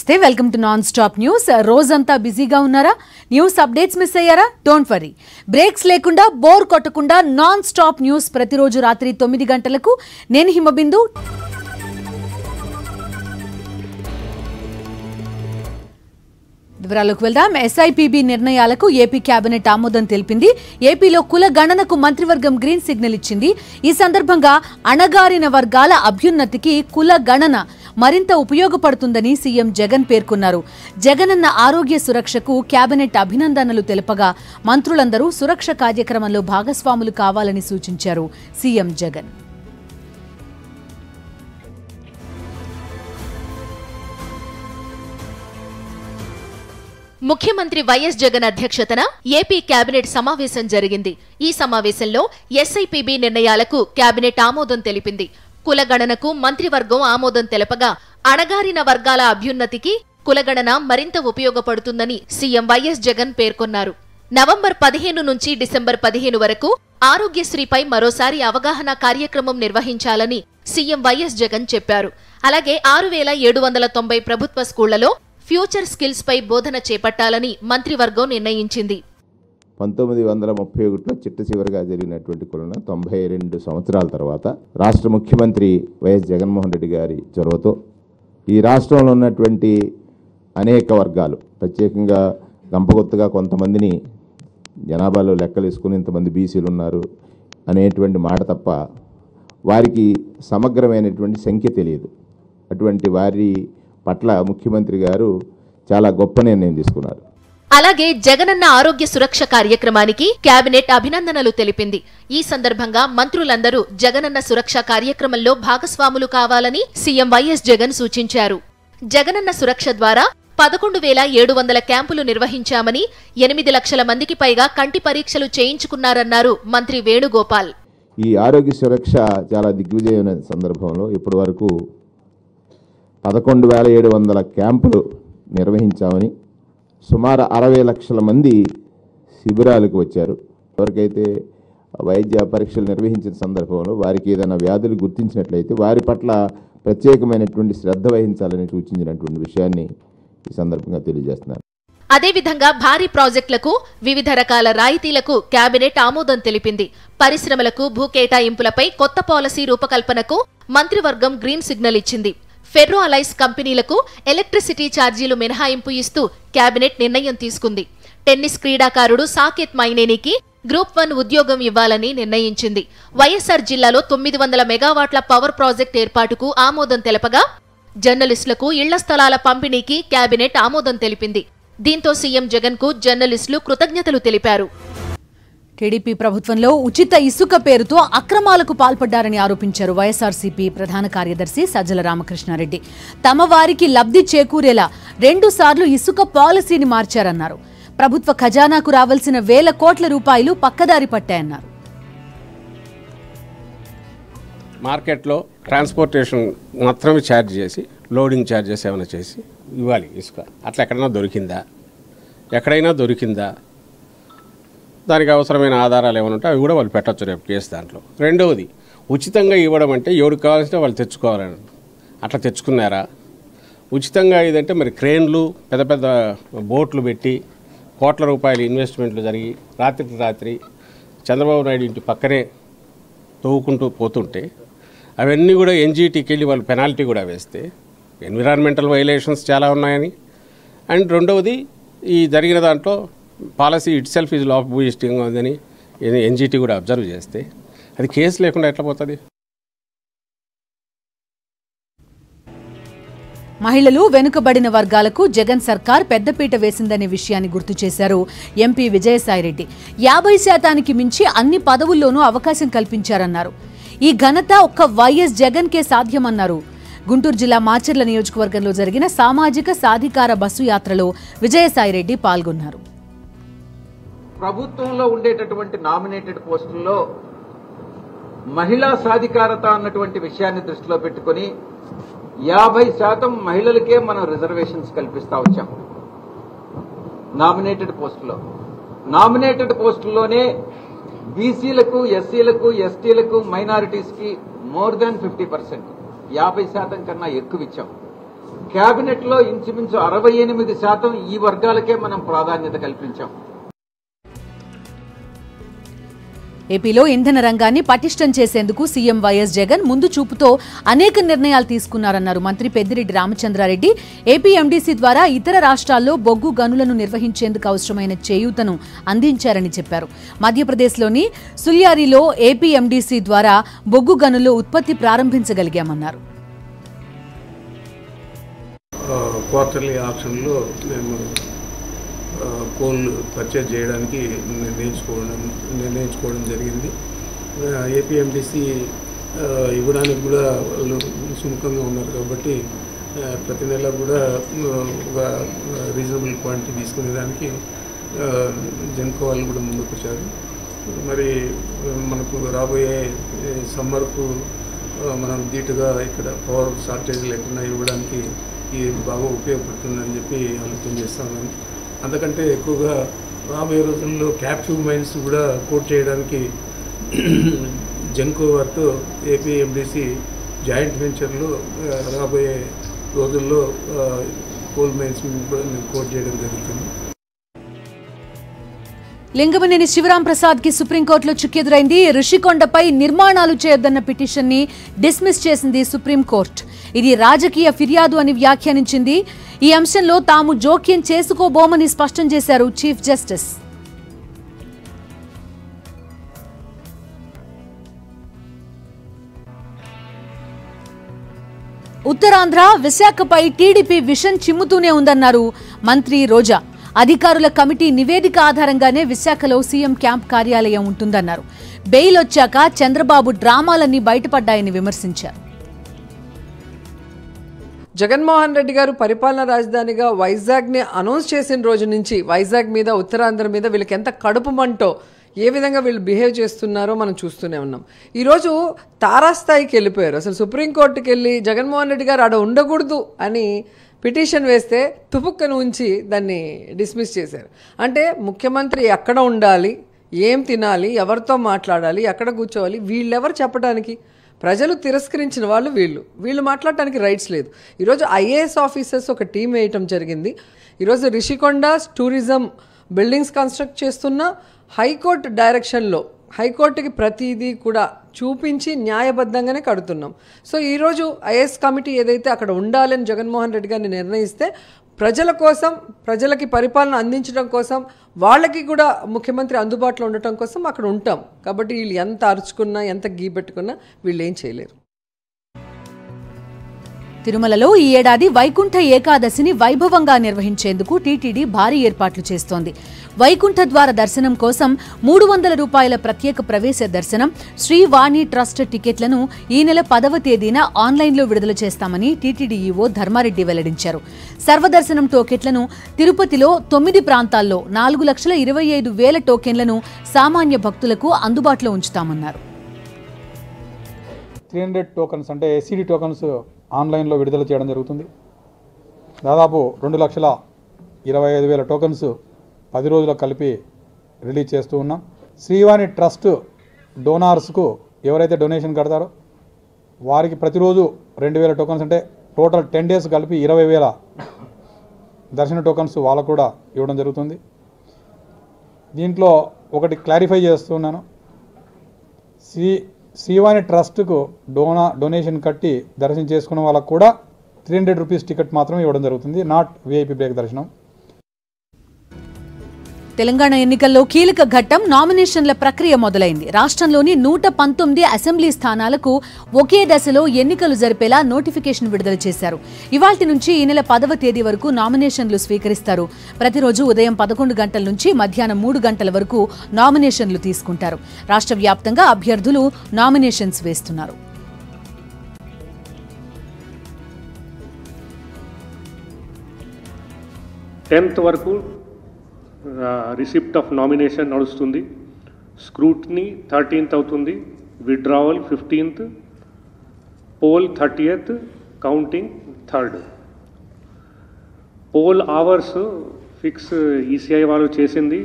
Welcome to non stop news. రోజంతా బిజీగా ఉన్నారా? న్యూస్ అప్డేట్స్ మిస్ అయ్యారా? డోంట్ వరీ, బ్రేక్స్ లేకుండా బోర్ కొట్టకుండా నాన్ స్టాప్ న్యూస్ ప్రతిరోజు రాత్రి 9 గంటలకు. నేను హిమబిందు. వివరాలకు వెళ్దాం. ఎస్ఐపిబి నిర్ణయాలకు ఏపీ కేబినెట్ ఆమోదం తెలిపింది. ఏపీలో కుల గణనకు మంత్రివర్గం గ్రీన్ సిగ్నల్ ఇచ్చింది. ఈ సందర్భంగా అణగారిన వర్గాల అభ్యున్నతికి కుల గణన మరింత ఉపయోగపడుతుందని సీఎం జగన్ పేర్కొన్నారు. జగనన్న ఆరోగ్య సురక్షకు కేబినెట్ అభినందనలు తెలుపగా మంత్రులందరూ సురక్ష కార్యక్రమంలో భాగస్వాములు కావాలని సూచించారు సీఎం జగన్. ముఖ్యమంత్రి వైఎస్ జగన్ అధ్యక్షతన ఏపీ కేబినెట్ సమావేశం జరిగింది. ఈ సమావేశంలో ఎస్ఐపిబి నిర్ణయాలకు కేబినెట్ ఆమోదం తెలిపింది. కులగణనకు మంత్రివర్గం ఆమోదం తెలపగా అణగారిన వర్గాల అభ్యున్నతికి కులగణన మరింత ఉపయోగపడుతుందని సీఎం వైఎస్ జగన్ పేర్కొన్నారు. నవంబర్ 15 నుంచి డిసెంబర్ 15 వరకు ఆరోగ్యశ్రీపై మరోసారి అవగాహన కార్యక్రమం నిర్వహించాలని సీఎం వైఎస్ జగన్ చెప్పారు. అలాగే 6790 ప్రభుత్వ స్కూళ్లలో ఫ్యూచర్ స్కిల్స్ పై బోధన చేపట్టాలని మంత్రివర్గం నిర్ణయించింది. 1931లో చిట్ట చివరిగా జరిగినటువంటి కొలన 92 సంవత్సరాల తర్వాత రాష్ట్ర ముఖ్యమంత్రి వైఎస్ జగన్మోహన్ రెడ్డి గారి చొరవతో ఈ రాష్ట్రంలో ఉన్నటువంటి అనేక వర్గాలు, ప్రత్యేకంగా గంపగొత్తుగా కొంతమందిని జనాభాలో లెక్కలు వేసుకుని ఇంతమంది బీసీలు ఉన్నారు అనేటువంటి మాట తప్ప వారికి సమగ్రమైనటువంటి సంఖ్య తెలియదు. అటువంటి వారి పట్ల ముఖ్యమంత్రి గారు చాలా గొప్ప నిర్ణయం తీసుకున్నారు. అలాగే జగనన్న ఆరోగ్య సురక్ష కార్యక్రమానికి కేబినెట్ అభినందనలు తెలిపింది. ఈ సందర్భంగా మంత్రులందరూ జగనన్న సురక్ష కార్యక్రమంలో భాగస్వాములు కావాలని సీఎం వైఎస్ జగన్ సూచించారు. జగనన్న సురక్ష ద్వారా 11,700 క్యాంపులు నిర్వహించామని 8 లక్షల మందికి పైగా కంటి పరీక్షలు చేయించుకున్నారన్నారు మంత్రి వేణుగోపాల్. ఈ ఆరోగ్య సురక్ష చాలా దిగ్విజయమైన సందర్భంలో ఇప్పటి వరకు 11,700 క్యాంపులు నిర్వహించామని, సుమారు 60 లక్షల మంది శిబిరాలకు వచ్చారు. ఎవరికైతే వైద్య పరీక్షలు నిర్వహించిన సందర్భంలో వారికి ఏదైనా వ్యాధులు గుర్తించినట్లయితే వారి పట్ల ప్రత్యేకమైనటువంటి శ్రద్ధ వహించాలని సూచించినటువంటి విషయాన్ని ఈ సందర్భంగా తెలియజేస్తున్నారు. అదేవిధంగా భారీ ప్రాజెక్టులకు వివిధ రకాల రాయితీలకు కేబినెట్ ఆమోదం తెలిపింది. పరిశ్రమలకు భూ కేటాయింపులపై కొత్త పాలసీ రూపకల్పనకు మంత్రివర్గం గ్రీన్ సిగ్నల్ ఇచ్చింది. ఫెర్రో అలైస్ కంపెనీలకు ఎలక్ట్రిసిటీ ఛార్జీలు మినహాయింపు ఇస్తూ కేబినెట్ నిర్ణయం తీసుకుంది. టెన్నిస్ క్రీడాకారుడు సాకేత్ మైనేనికి గ్రూప్ 1 ఉద్యోగం ఇవ్వాలని నిర్ణయించింది. వైఎస్ఆర్ జిల్లాలో 900 మెగావాట్ల పవర్ ప్రాజెక్ట్ ఏర్పాటుకు ఆమోదం తెలపగా జర్నలిస్టులకు ఇళ్ల స్థలాల పంపిణీకి కేబినెట్ ఆమోదం తెలిపింది. దీంతో సీఎం జగన్ కు జర్నలిస్టులు కృతజ్ఞతలు తెలిపారు. టీడీపీ ప్రభుత్వంలో ఉచిత ఇసుక పేరుతో అక్రమాలకు పాల్పడ్డారని ఆరోపించారు వైఎస్ఆర్సీపీ ప్రధాన కార్యదర్శి సజ్జల రామకృష్ణారెడ్డి. తమ వారికి లబ్ధి చేకూరేలా 2 సార్లు ఇసుక పాలసీని మార్చారన్నారు. ప్రభుత్వ ఖజానాకు రావాల్సిన వేల కోట్ల రూపాయలు పక్కదారి పట్టాయన్నారు. మార్కెట్లో ట్రాన్స్పోర్టేషన్ మాత్రమే ఛార్జ్ చేసి, లోడింగ్ ఛార్జెస్ ఏమైనా చేసి ఇవ్వాలి ఇసుక. అట్లా ఎక్కడైనా దొరికిందా దానికి అవసరమైన ఆధారాలు ఏమైనా ఉంటే అవి కూడా వాళ్ళు పెట్టచ్చు రేపు కేసు దాంట్లో. రెండవది, ఉచితంగా ఇవ్వడం అంటే ఎవరికి కావాల్సిన వాళ్ళు తెచ్చుకోవాలని, అట్లా తెచ్చుకున్నారా? ఉచితంగా ఇదంటే మరి క్రేన్లు, పెద్ద పెద్ద బోట్లు పెట్టి కోట్ల రూపాయల ఇన్వెస్ట్మెంట్లు జరిగి రాత్రి చంద్రబాబు నాయుడు ఇంటి పక్కనే తవ్వుకుంటూ పోతుంటే అవన్నీ కూడా ఎన్జీటీకి వెళ్ళి వాళ్ళు పెనాల్టీ కూడా వేస్తే ఎన్విరాన్మెంటల్ వైలేషన్స్ చాలా ఉన్నాయని, అండ్ రెండవది ఈ జరిగిన దాంట్లో పాలసీ ఇట్ సెల్ఫ్ ఈజ్ లాఫ్ బూయిస్టింగ్ ఉందని ఎన్జీటీ కూడా అబ్జర్వ్ చేస్తే అది కేసు లేకుండా ఎట్లా పోతుంది? మహిళలు వెనుకబడిన వర్గాలకు జగన్ సర్కార్ పెద్దపీట వేసిందనే విషయాన్ని గుర్తు చేశారు ఎంపీ విజయసాయిరెడ్డి. 50% మించి అన్ని పదవుల్లోనూ అవకాశం కల్పించారన్నారు. ఈ ఘనత ఒక్క వైఎస్ జగన్ కే సాధ్యమన్నారు. గుంటూరు జిల్లా మాచర్ల నియోజకవర్గంలో జరిగిన సామాజిక సాధికార బస్సు యాత్రలో విజయసాయిరెడ్డి పాల్గొన్నారు. ప్రభుత్వంలో ఉండేటటువంటి నామినేటెడ్ పోస్టుల్లో మహిళా సాధికారత అన్నటువంటి విషయాన్ని దృష్టిలో పెట్టుకుని 50% మహిళలకే మనం రిజర్వేషన్స్ కల్పిస్తా వచ్చాం. నామినేటెడ్ పోస్టుల్లోనే బీసీలకు, ఎస్సీలకు, ఎస్టీలకు, మైనారిటీస్ కి మోర్ దాన్ 50%, 50% కన్నా ఎక్కువ ఇచ్చాం. కేబినెట్లో ఇంచుమించు 68% ఈ వర్గాలకే మనం ప్రాధాన్యత కల్పించాం. ఏపీలో ఇంధన రంగాన్ని పటిష్టం చేసేందుకు సీఎం వైఎస్ జగన్ ముందు చూపుతో అనేక నిర్ణయాలు తీసుకున్నారన్నారు మంత్రి పెద్దిరెడ్డి రామచంద్రారెడ్డి. ఏపీ ఎండీసీ ద్వారా ఇతర రాష్ట్రాల్లో బొగ్గు గనులను నిర్వహించేందుకు అవసరమైన చేయూతను అందించారని చెప్పారు. మధ్యప్రదేశ్లోని సుల్యారిలో ఏపీ ఎండీసీ ద్వారా బొగ్గు గనులు ఉత్పత్తి ప్రారంభించగలిగామన్నారు. క్వార్టర్లీ ఆక్షన్లో మేము కోల్ పర్చేజ్ చేయడానికి నిర్ణయించుకోవడం జరిగింది. ఏపీఎండిసి ఇవ్వడానికి కూడా వాళ్ళు సుముఖంగా ఉన్నారు కాబట్టి ప్రతి నెల కూడా ఒక రీజనబుల్ క్వాంటిటీ తీసుకునేదానికి జెన్కో వాళ్ళు కూడా ముందుకు వచ్చారు. మరి మనకు రాబోయే సమ్మర్కు మనం ధీటుగా ఇక్కడ పవర్ షార్టేజ్ లేకుండా ఇవ్వడానికి ఇది బాగా ఉపయోగపడుతుందని చెప్పి ఆలోచన చేస్తామని. అంతకంటే ఎక్కువగా రాబోయే రోజుల్లో క్యాప్టివ్ మైన్స్ కూడా కోట్ చేయడానికి జెన్కో వారితో ఏపీఎండిసి జాయింట్ వెంచర్లో రాబోయే రోజుల్లో కోల్ మైన్స్ కూడా మేము కోట్ చేయడం జరుగుతుంది. లింగమనేని శివరాంప్రసాద్ కి సుప్రీంకోర్టులో చుక్కెదురైంది. రిషికొండపై నిర్మాణాలు చేయొద్దన్న పిటిషన్ ని డిస్మిస్ చేసింది సుప్రీంకోర్టు. ఇది రాజకీయ ఫిర్యాదు అని వ్యాఖ్యానించింది. ఈ అంశంలో తాము జోక్యం చేసుకోబోమని స్పష్టం చేశారు చీఫ్ జస్టిస్. ఉత్తరాంధ్ర విశాఖపై టీడీపీ విషన్ చిమ్ముతూనే ఉందన్నారు మంత్రి రోజా. అధికారుల కమిటీ నివేదిక ఆధారంగానే విశాఖలో సీఎం క్యాంప్ కార్యాలయం ఉంటుందన్నారు. బెయిల్ వచ్చాక చంద్రబాబు డ్రామాలన్నీ బయటపడ్డాయని విమర్శించారు. జగన్మోహన్ రెడ్డి గారు పరిపాలనా రాజధానిగా వైజాగ్ని అనౌన్స్ చేసిన రోజు నుంచి వైజాగ్ మీద ఉత్తరాంధ్ర మీద వీళ్ళకి ఎంత కడుపు మంటో, ఏ విధంగా వీళ్ళు బిహేవ్ చేస్తున్నారో మనం చూస్తూనే ఉన్నాం. ఈరోజు తారాస్థాయికి వెళ్ళిపోయారు. అసలు సుప్రీంకోర్టుకి వెళ్ళి జగన్మోహన్ రెడ్డి గారు ఆడ ఉండకూడదు అని పిటిషన్ వేస్తే తుపుక్కను ఉంచి దాన్ని డిస్మిస్ చేశారు. అంటే ముఖ్యమంత్రి ఎక్కడ ఉండాలి, ఏం తినాలి, ఎవరితో మాట్లాడాలి, ఎక్కడ కూర్చోవాలి, వీళ్ళెవరు చెప్పడానికి? ప్రజలు తిరస్కరించిన వాళ్ళు వీళ్ళు మాట్లాడటానికి రైట్స్ లేదు. ఈరోజు ఐఏఎస్ ఆఫీసర్స్ ఒక టీం వేయటం జరిగింది. ఈరోజు రిషికొండ టూరిజం బిల్డింగ్స్ కన్స్ట్రక్ట్ చేస్తున్న హైకోర్టు డైరెక్షన్లో హైకోర్టుకి ప్రతిదీ కూడా చూపించి న్యాయబద్ధంగానే కడుతున్నాం. సో ఈరోజు ఐఏఎస్ కమిటీ ఏదైతే అక్కడ ఉండాలని జగన్మోహన్ రెడ్డి గారిని నిర్ణయిస్తే ప్రజల కోసం, ప్రజలకి పరిపాలన అందించడం కోసం, వాళ్ళకి కూడా ముఖ్యమంత్రి అందుబాటులో ఉండటం కోసం అక్కడ ఉంటాం. కాబట్టి వీళ్ళు ఎంత అరుచుకున్నా, ఎంత గీపెట్టుకున్నా వీళ్ళు ఏం చేయలేరు. తిరుమలలో ఈ ఏడాది వైకుంఠ ఏకాదశిని వైభవంగా నిర్వహించేందుకు టీటీడీ భారీ ఏర్పాట్లు చేస్తోంది. వైకుంఠ ద్వార దర్శనం కోసం 300 రూపాయల ప్రత్యేక ప్రవేశ దర్శనం, శ్రీవాణి ట్రస్ట్ టికెట్లను ఈ నెల 10వ తేదీన ఆన్లైన్లో విడుదల చేస్తామని టీటీడీ ఈవో ధర్మారెడ్డి వెల్లడించారు. సర్వదర్శనం టోకెట్లను తిరుపతిలో 9 ప్రాంతాల్లో 4,25,000 టోకెన్లను సామాన్య భక్తులకు అందుబాటులో ఉంచుతామన్నారు. 300 టోకన్స్ అంటే ఎస్సీడీ టోకన్స్ ఆన్లైన్లో విడుదల చేయడం జరుగుతుంది. దాదాపు 2,25,000 టోకన్స్ 10 రోజులకు కలిపి రిలీజ్ చేస్తూ ఉన్నాం. శ్రీవాణి ట్రస్ట్ డోనార్స్కు ఎవరైతే డొనేషన్ కడతారో వారికి ప్రతిరోజు 2,000 టోకన్స్ అంటే టోటల్ 10 డేస్ కలిపి 20,000 దర్శన టోకన్స్ వాళ్ళకు కూడా ఇవ్వడం జరుగుతుంది. దీంట్లో ఒకటి క్లారిఫై చేస్తున్నాను. శ్రీవాణి ట్రస్ట్కు డొనేషన్ కట్టి దర్శనం చేసుకున్న వాళ్ళకు కూడా 300 రూపీస్ టికెట్ మాత్రమే ఇవ్వడం జరుగుతుంది, నాట్ విఐపి బ్రేక్ దర్శనం. తెలంగాణ ఎన్నికల్లో కీలక ఘట్టం నామినేషన్ల ప్రక్రియ మొదలైంది. రాష్ట్రంలోని 119 అసెంబ్లీ స్థానాలకు ఒకే దశలో ఎన్నికలు జరిపేలా నోటిఫికేషన్ విడుదల చేశారు. ఇవాల్టి నుంచి ఈ నెల 10వ తేదీ వరకు నామినేషన్లు స్వీకరిస్తారు. ప్రతిరోజు ఉదయం 11 గంటల నుంచి మధ్యాహ్నం 3 గంటల వరకు నామినేషన్లు తీసుకుంటారు. రాష్ట్ర వ్యాప్తంగా అభ్యర్థులు నామినేషన్స్ వేస్తున్నారు. వరకు రిసిప్ట్ ఆఫ్ నామినేషన్ నడుస్తుంది. స్క్రూట్నీ 13th అవుతుంది, withdrawal 15th, poll 30th, counting 3rd. Poll hours fix ECI వాళ్ళు చేసింది.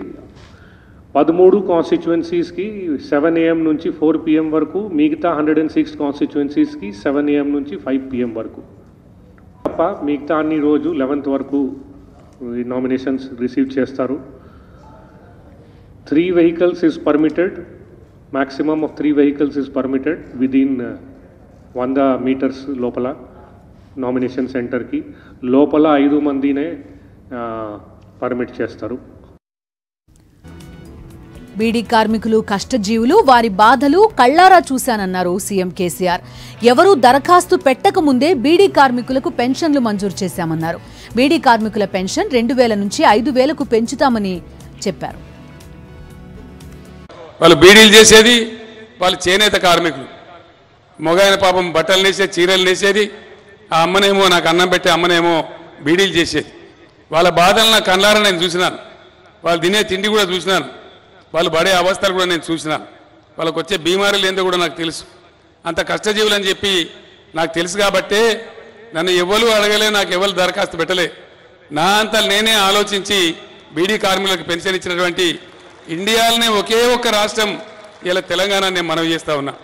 13 కాన్స్టిట్యుయెన్సీస్కి 7 AM నుంచి 4 PM వరకు, మిగతా 106 కాన్స్టిట్యుయెన్సీస్కి 7 AM నుంచి 5 PM వరకు. తప్ప మిగతా అన్ని రోజు 11th వరకు నామినేషన్స్ రిసీవ్ చేస్తారు. 3 vehicles is permitted, maximum of 3 vehicles is permitted within 100 meters లోపల నామినేషన్ సెంటర్కి. లోపల 5 మందినే పర్మిట్ చేస్తారు. బీడీ కార్మికులు కష్టజీవులు, వారి బాధలు కళ్లారా చూశానన్నారు సీఎం కేసీఆర్. ఎవరూ దరఖాస్తు పెట్టక ముందే బీడీ కార్మికులకు పెన్షన్లు మంజూరు చేశామన్నారు. బీడీ కార్మికుల పెన్షన్ 2000 నుంచి 5000కు పెంచుతామని చెప్పారు. వాళ్ళు బీడీలు చేసేది వాళ్ళు చేనేత కార్మికులు. మొగాయన పాపం బట్టలు నేసేది, చీరలు నేసేది. ఆ అమ్మనేమో నాకు అన్నం పెట్టే అమ్మనేమో బీడీలు చేసేది. వాళ్ళ బాధలు నా కళ్ళారా నేను చూసినాను. వాళ్ళు తినే తిండి కూడా చూసినాను. వాళ్ళు పడే అవస్థలు కూడా నేను చూసినాను. వాళ్ళకు వచ్చే బీమారీలు ఏందో కూడా నాకు తెలుసు. అంత కష్టజీవులు అని చెప్పి నాకు తెలుసు కాబట్టే నన్ను ఎవరు అడగలే, నాకు ఎవరు దరఖాస్తు పెట్టలే. నా అంతా నేనే ఆలోచించి బీడీ కార్మికులకు పెన్షన్ ఇచ్చినటువంటి ఇండియాలోనే ఒకే ఒక్క రాష్ట్రం ఇలా తెలంగాణ నేను మనవి చేస్తా ఉన్నా.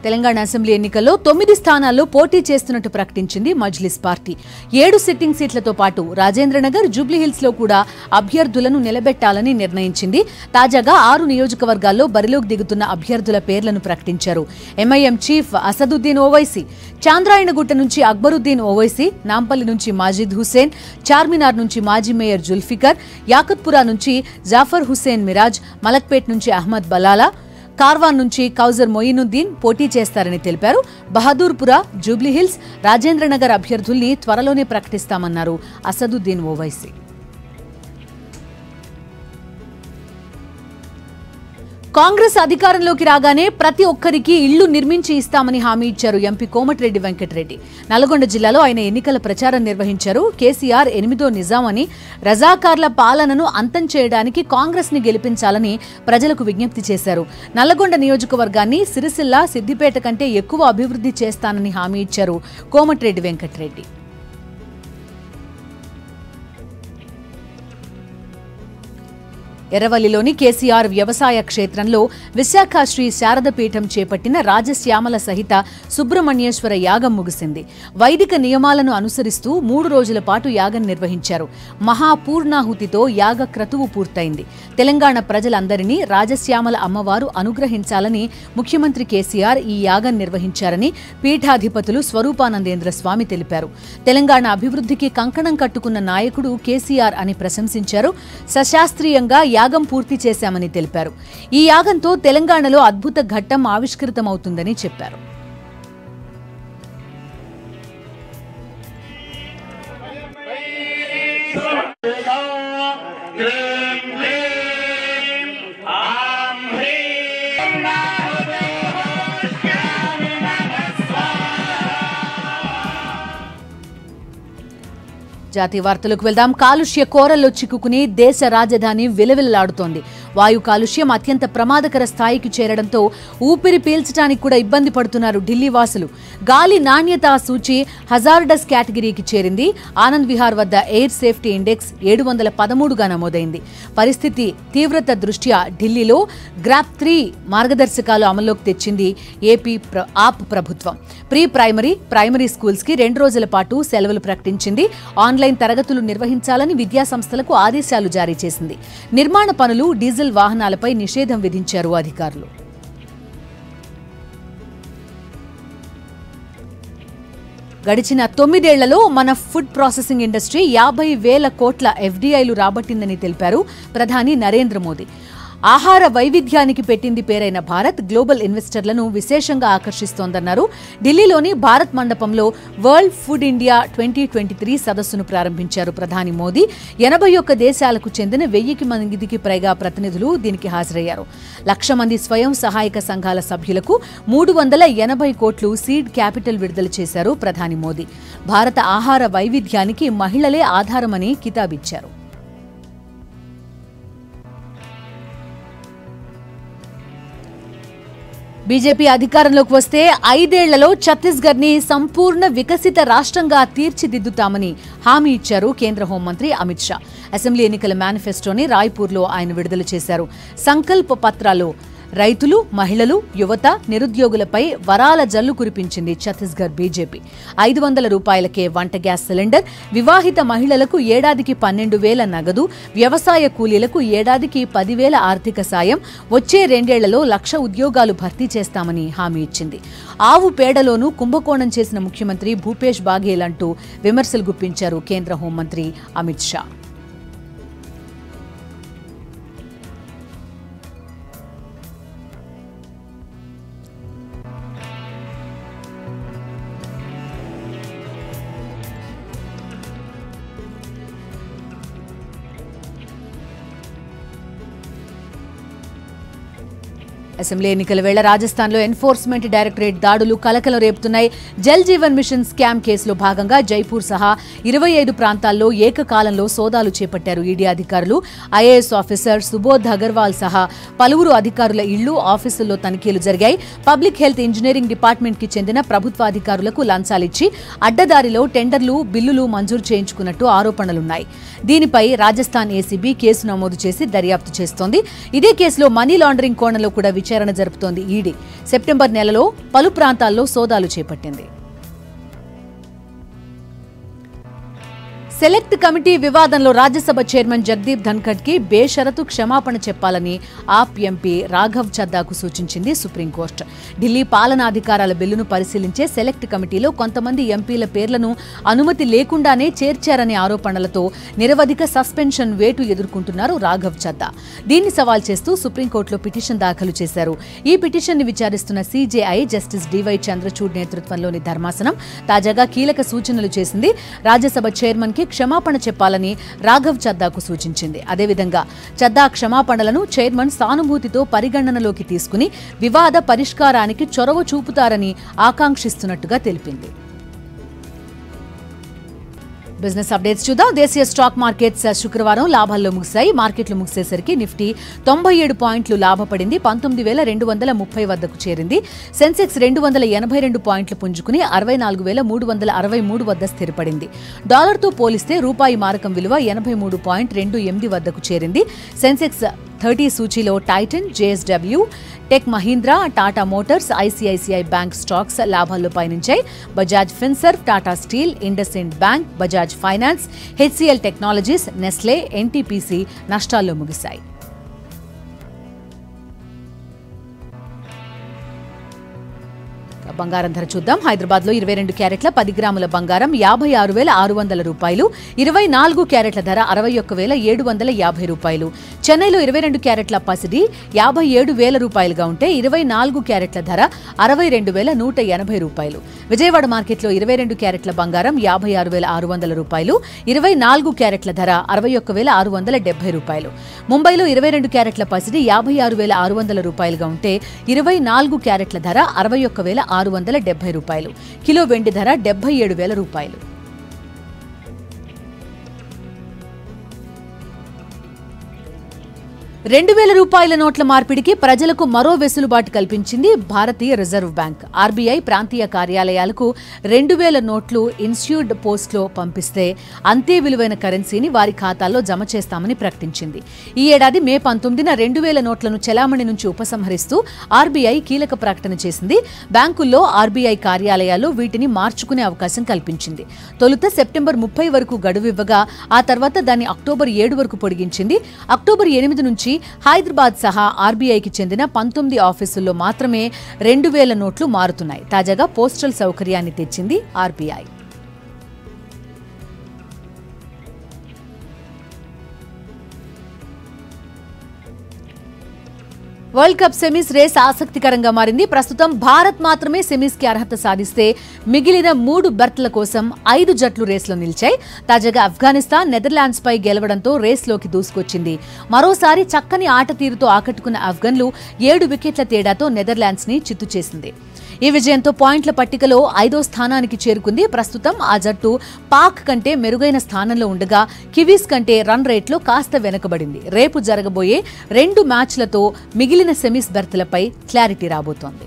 తెలంగాణ అసెంబ్లీ ఎన్నికల్లో 9 స్థానాల్లో పోటీ చేస్తున్నట్టు ప్రకటించింది మజ్లిస్ పార్టీ. 7 సిట్టింగ్ సీట్లతో పాటు రాజేంద్రనగర్, జూబ్లీహిల్స్ లో కూడా అభ్యర్థులను నిలబెట్టాలని నిర్ణయించింది. తాజాగా 6 నియోజకవర్గాల్లో బరిలోకి దిగుతున్న అభ్యర్థుల పేర్లను ప్రకటించారు. ఎంఐఎం చీఫ్ అసదుద్దీన్ ఓవైసీ, చాంద్రాయణగుట్ట నుంచి అక్బరుద్దీన్ ఓవైసీ, నాంపల్లి నుంచి మాజిద్ హుసేన్, చార్మినార్ నుంచి మాజీ మేయర్ జుల్ఫికర్, యాకత్పురా నుంచి జాఫర్ హుసేన్ మిరాజ్, మలక్పేట్ నుంచి అహ్మద్ బలాలా, కార్వాన్ నుంచి కౌజర్ మొయినుద్దీన్ పోటీ చేస్తారని తెలిపారు. బహదూర్పురా, జూబ్లీహిల్స్, రాజేంద్రనగర్ అభ్యర్థుల్ని త్వరలోనే ప్రకటిస్తామన్నారు అసదుద్దీన్ ఓవైసీ. కాంగ్రెస్ అధికారంలోకి రాగానే ప్రతి ఒక్కరికి ఇళ్లు నిర్మించి ఇస్తామని హామీ ఇచ్చారు ఎంపీ కోమటిరెడ్డి వెంకటరెడ్డి. నల్గొండ జిల్లాలో ఆయన ఎన్నికల ప్రచారం నిర్వహించారు. కేసీఆర్ 8వ నిజాం అని, రజాకార్ల పాలనను అంతం చేయడానికి కాంగ్రెస్ ని గెలిపించాలని ప్రజలకు విజ్ఞప్తి చేశారు. నల్లగొండ నియోజకవర్గాన్ని సిరిసిల్ల, సిద్దిపేట కంటే ఎక్కువ అభివృద్ధి చేస్తానని హామీ ఇచ్చారు కోమటిరెడ్డి వెంకటరెడ్డి. ఎర్రవల్లిలోని కేసీఆర్ వ్యవసాయ క్షేత్రంలో విశాఖ శ్రీ శారదపీఠం చేపట్టిన రాజశ్యామల సహిత సుబ్రహ్మణ్యేశ్వర యాగం ముగిసింది. వైదిక నియమాలను అనుసరిస్తూ 3 రోజుల పాటు యాగం నిర్వహించారు. మహాపూర్ణాహుతితో యాగ క్రతువు పూర్తయింది. తెలంగాణ ప్రజలందరినీ రాజశ్యామల అమ్మవారు అనుగ్రహించాలని ముఖ్యమంత్రి కేసీఆర్ ఈ యాగం నిర్వహించారని పీఠాధిపతులు స్వరూపానందేంద్ర స్వామి తెలిపారు. తెలంగాణ అభివృద్ధికి కంకణం కట్టుకున్న నాయకుడు కేసీఆర్ అని ప్రశంసించారు. సశాస్త్రీయంగా యాగం పూర్తి చేశామని తెలిపారు. ఈ యాగంతో తెలంగాణలో అద్భుత ఘట్టం ఆవిష్కృతమవుతుందని చెప్పారు. జాతీయ వార్తలకు వెళ్దాం. కాలుష్య కోరల్లో చిక్కుకుని దేశ రాజధాని విలవిల్లాడుతోంది. వాయు కాలుష్యం అత్యంత ప్రమాదకర స్థాయికి చేరడంతో ఊపిరి పీల్చడానికి కూడా ఇబ్బంది పడుతున్నారు ఢిల్లీ వాసులు. గాలి నాణ్యతా సూచి హజార్డస్ కేటగిరీకి చేరింది. ఆనంద్ విహార్ వద్ద ఎయిర్ సేఫ్టీ ఇండెక్స్ 713గా నమోదైంది. పరిస్థితి తీవ్రత దృష్ట్యా ఢిల్లీలో గ్రాప్ 3 మార్గదర్శకాలు అమల్లోకి తెచ్చింది ఏపీ ఆప్ ప్రభుత్వం. ప్రైమరీ స్కూల్స్ కి 2 రోజుల పాటు సెలవులు ప్రకటించింది. ఆన్లైన్ తరగతులు నిర్వహించాలని విద్యాసంస్థలకు ఆదేశాలు జారీ చేసింది. నిర్మాణ పనులు, డీజిల్ వాహనాలపై నిషేధం విధించారు అధికారులు. గడిచిన 9 ఏళ్లలో మన ఫుడ్ ప్రాసెసింగ్ ఇండస్ట్రీ 50,000 కోట్ల ఎఫ్డీఐలు రాబట్టిందని తెలిపారు ప్రధాని నరేంద్ర మోదీ. ఆహార వైవిధ్యానికి పెట్టింది పేరైన భారత్ గ్లోబల్ ఇన్వెస్టర్లను విశేషంగా ఆకర్షిస్తోందన్నారు. ఢిల్లీలోని భారత్ మండపంలో వరల్డ్ ఫుడ్ ఇండియా 2023 సదస్సును ప్రారంభించారు ప్రధాని మోదీ. 81 దేశాలకు చెందిన 1000 మందికి పైగా ప్రతినిధులు దీనికి హాజరయ్యారు. 1,00,000 మంది స్వయం సహాయక సంఘాల సభ్యులకు 380 కోట్లు సీడ్ క్యాపిటల్ విడుదల చేశారు ప్రధాని మోదీ. భారత ఆహార వైవిధ్యానికి మహిళలే ఆధారమని కితాబిచ్చారు. బీజేపీ అధికారంలోకి వస్తే 5 ఏళ్లలో ఛత్తీస్గఢ్ ని సంపూర్ణ వికసిత రాష్ట్రంగా తీర్చిదిద్దుతామని హామీ ఇచ్చారు కేంద్ర హోంమంత్రి అమిత్ షా. అసెంబ్లీ ఎన్నికల మేనిఫెస్టోని రాయ్పూర్లో ఆయన విడుదల చేశారు. సంకల్ప పత్రాలో రైతులు, మహిళలు, యువత, నిరుద్యోగులపై వరాల జల్లు కురిపించింది ఛత్తీస్గఢ్ బీజేపీ. 500 రూపాయలకే వంట గ్యాస్ సిలిండర్, వివాహిత మహిళలకు ఏడాదికి 12,000 నగదు, వ్యవసాయ కూలీలకు ఏడాదికి 10,000 ఆర్థిక సాయం, వచ్చే 2 ఏళ్లలో 1,00,000 ఉద్యోగాలు భర్తీ చేస్తామని హామీ ఇచ్చింది. ఆవు పేడలోనూ కుంభకోణం చేసిన ముఖ్యమంత్రి భూపేష్ బాఘేల్ అంటూ విమర్శలు గుప్పించారు కేంద్ర హోంమంత్రి అమిత్ షా. అసెంబ్లీ ఎన్నికల వేళ రాజస్థాన్లో ఎన్ఫోర్స్మెంట్ డైరెక్టరేట్ దాడులు కలకలం రేపుతున్నాయి. జల్ జీవన్ మిషన్ స్కామ్ కేసులో భాగంగా జైపూర్ సహా 25 ప్రాంతాల్లో ఏకకాలంలో సోదాలు చేపట్టారు ఈడీ అధికారులు. ఐఏఎస్ ఆఫీసర్ సుబోధ్ అగర్వాల్ సహా పలువురు అధికారుల ఇళ్లు, ఆఫీసుల్లో తనిఖీలు జరిగాయి. పబ్లిక్ హెల్త్ ఇంజనీరింగ్ డిపార్ట్మెంట్ కి చెందిన ప్రభుత్వ అధికారులకు లంచాలిచ్చి అడ్డదారిలో టెండర్లు, బిల్లులు మంజూరు చేయించుకున్నట్టు ఆరోపణలున్నాయి. దీనిపై రాజస్థాన్ ఏసీబీ కేసు నమోదు చేసి దర్యాప్తు చేస్తోంది. ఇదే కేసులో మనీ లాండరింగ్ కోణంలో కూడా విచారణ జరుపుతోంది ఈడీ. సెప్టెంబర్ నెలలో పలు ప్రాంతాల్లో సోదాలు చేపట్టింది. సెలెక్ట్ కమిటీ వివాదంలో రాజ్యసభ చైర్మన్ జగదీప్ ధన్ఖడ్ కి బేషరతు క్షమాపణ చెప్పాలని ఆప్ ఎంపీ రాఘవ్ చద్దాకు సూచించింది సుప్రీంకోర్టు. ఢిల్లీ పాలనాధికారాల బిల్లును పరిశీలించే సెలెక్ట్ కమిటీలో కొంతమంది ఎంపీల పేర్లను అనుమతి లేకుండానే చేర్చారనే ఆరోపణలతో నిరవధిక సస్పెన్షన్ వేటు ఎదుర్కొంటున్నారు రాఘవ్ చద్దా. దీన్ని సవాల్ చేస్తూ సుప్రీంకోర్టులో పిటిషన్ దాఖలు చేశారు. ఈ పిటిషన్ ని విచారిస్తున్న సీజేఐ జస్టిస్ డివై చంద్రచూడ్ నేతృత్వంలోని ధర్మాసనం తాజాగా కీలక సూచనలు చేసింది. రాజ్యసభ చైర్మన్ కి క్షమాపణ చెప్పాలని రాఘవ్ చద్దాకు సూచించింది. అదేవిధంగా చద్దా క్షమాపణలను చైర్మన్ సానుభూతితో పరిగణనలోకి తీసుకుని వివాద పరిష్కారానికి చొరవ చూపుతారని ఆకాంక్షిస్తున్నట్టుగా తెలిపింది. బిజినెస్ అప్డేట్స్ చూద్దాం. దేశీయ స్టాక్ మార్కెట్స్ శుక్రవారం లాభాల్లో ముగిశాయి. మార్కెట్లు ముగిసేసరికి నిఫ్టీ 97 పాయింట్లు లాభపడింది. 19,230 వద్దకు చేరింది. సెన్సెక్స్ 282 పాయింట్లు పుంజుకుని 64,363 వద్ద స్థిరపడింది. డాలర్తో పోలిస్తే రూపాయి మారకం విలువ 83.28 వద్దకు చేరింది. సెన్సెక్స్ 30 సూచీలో Titan, JSW, Tech Mahindra, Tata Motors, ICICI Bank stocks లాభాల్లో పయనించాయి. Bajaj Finserv, Tata Steel, IndusInd Bank, Bajaj Finance, HCL Technologies, Nestle, NTPC నష్టాల్లో ముగిశాయి. బంగారం ధర చూద్దాం. హైదరాబాద్ లో 22 క్యారెట్ల 10 గ్రాముల బంగారం 56,600 రూపాయలు, 24 క్యారెట్ల ధర 61,750 రూపాయలు. చెన్నైలో 22 క్యారెట్ల పసిడి 57,000 రూపాయలుగా ఉంటే 24 క్యారెట్ల ధర 62,180 రూపాయలు. విజయవాడ మార్కెట్లో 22 క్యారెట్ల బంగారం 56,600 రూపాయలు, 24 క్యారెట్ల ధర 61,670 రూపాయలు. ముంబైలో 22 క్యారెట్ల పసిడి 56,600 రూపాయలుగా ఉంటే 24 క్యారెట్ల ధర 61,670 రూపాయలు. కిలో వెండి ధర 77,000 రూపాయలు. ₹2,000 నోట్ల మార్పిడికి ప్రజలకు మరో వెసులుబాటు కల్పించింది భారతీయ రిజర్వ్ బ్యాంక్. ఆర్బీఐ ప్రాంతీయ కార్యాలయాలకు 2,000 నోట్లు ఇన్స్యూర్డ్ పోస్ట్లో పంపిస్తే అంతే విలువైన కరెన్సీని వారి ఖాతాల్లో జమ చేస్తామని ప్రకటించింది. ఈ ఏడాది మే 19న 2,000 నోట్లను చెలామణి నుంచి ఉపసంహరిస్తూ ఆర్బీఐ కీలక ప్రకటన చేసింది. బ్యాంకుల్లో ఆర్బీఐ కార్యాలయాల్లో వీటిని మార్చుకునే అవకాశం కల్పించింది. తొలుత సెప్టెంబర్ 30 వరకు గడువివ్వగా ఆ తర్వాత దాన్ని అక్టోబర్ 7 వరకు పొడిగించింది. అక్టోబర్ 8 నుంచి హైదరాబాద్ సహా ఆర్బీఐకి చెందిన 19 ఆఫీసుల్లో మాత్రమే 2,000 నోట్లు మారుతున్నాయి. తాజాగా పోస్టల్ సౌకర్యాన్ని తెచ్చింది RBI. World cup semis race ఆసక్తికరంగా మారింది. ప్రస్తుతం భారత్ మాత్రమే సెమీస్ కి అర్హత సాధిస్తే మిగిలిన 3 బెర్త్ల కోసం 5 జట్లు రేస్లో నిలిచాయి. తాజాగా ఆఫ్ఘనిస్తాన్ నెదర్లాండ్స్ పై గెలవడంతో రేస్లోకి దూసుకొచ్చింది. మరోసారి చక్కని ఆట తీరుతో ఆకట్టుకున్న ఆఫ్ఘన్లు 7 వికెట్ల తేడాతో నెదర్లాండ్స్ ని చిత్తు చేసింది. ఈ విజయంతో పాయింట్ల పట్టికలో 5వ స్థానానికి చేరుకుంది. ప్రస్తుతం ఆ జట్టు పాక్ కంటే మెరుగైన స్థానంలో ఉండగా కివీస్ కంటే రన్ రేట్లో కాస్త వెనుకబడింది. రేపు జరగబోయే 2 మ్యాచ్లతో మిగిలిన సెమీస్ బెర్త్లపై క్లారిటీ రాబోతోంది.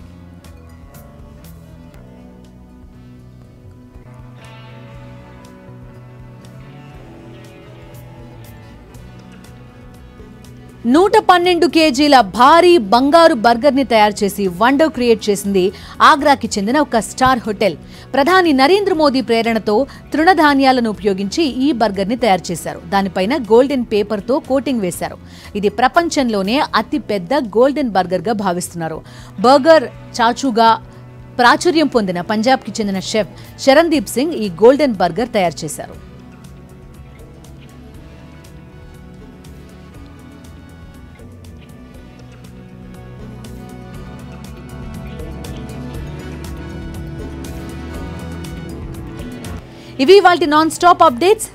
112 కేజీల భారీ బంగారు బర్గర్ ని తయారు చేసి వండర్ క్రియేట్ చేసింది ఆగ్రాకి చెందిన ఒక స్టార్ హోటల్. ప్రధాని నరేంద్ర మోదీ ప్రేరణతో తృణధాన్యాలను ఉపయోగించి ఈ బర్గర్ ని తయారు చేశారు. దానిపైన గోల్డెన్ పేపర్ తో కోటింగ్ వేశారు. ఇది ప్రపంచంలోనే అతి పెద్ద గోల్డెన్ బర్గర్ గా భావిస్తున్నారు. బర్గర్ చాచుగా ప్రాచుర్యం పొందిన పంజాబ్ కి చెందిన షెఫ్ శరణ్దీప్ సింగ్ ఈ గోల్డెన్ బర్గర్ తయారు చేశారు. ఇవి వాటి నాన్ స్టాప్ అప్డేట్స్.